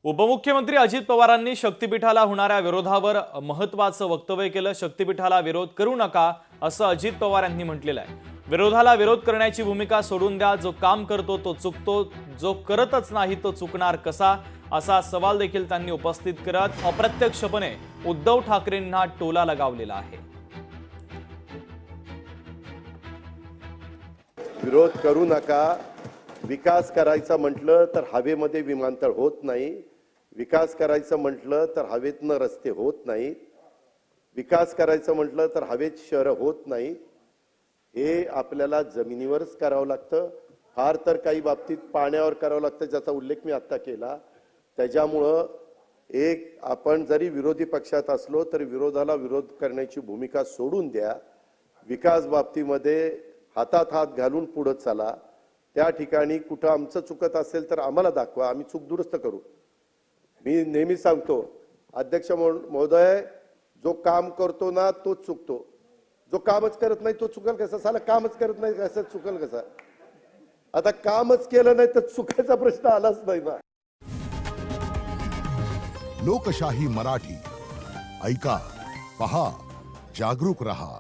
उपमुख्यमंत्री अजित पवारांनी शक्तीपीठाला होणाऱ्या विरोधावर महत्त्वाचं वक्तव्य केलं। शक्तीपीठाला विरोध करू नका असं अजित पवार यांनी म्हटलेलं आहे। विरोधाला विरोध करण्याची भूमिका सोडून द्या। जो काम करतो तो चुकतो, जो करतच नाही तो चुकणार कसा, असा सवाल देखील त्यांनी उपस्थित करत अप्रत्यक्षपणे उद्धव ठाकरेंना टोला लगावलेला आहे। विरोध करू नका। विकास करायचा म्हटलं तर हवेमध्ये विमानतळ होत नाही। विकास करायचं म्हटलं तर हवेतनं रस्ते होत नाहीत। विकास करायचं म्हटलं तर हवेत शहरं होत नाहीत। हे आपल्याला जमिनीवरच करावं लागतं। फार तर काही बाबतीत पाण्यावर करावं लागतं, ज्याचा उल्लेख मी आता केला। त्याच्यामुळं आपण जरी विरोधी पक्षात असलो तरी विरोधाला विरोध करण्याची भूमिका सोडून द्या। विकास बाबतीमध्ये हातात हात घालून पुढे चला। त्या ठिकाणी कुठं आमचं चुकत असेल तर आम्हाला दाखवा, आम्ही चूक दुरुस्त करू। मी नेहमी सांगतो, अध्यक्ष महोदय, जो काम करतो ना तो चुकतो, जो कामच करत नाही तो चुकल कसा? साला कामच करत नाही कसं चुकल कसा? आता कामच केलं नाही तर चुकायचा प्रश्न आलाच नाही ना। लोकशाही मराठी ऐका, पहा, जागरूक रहा।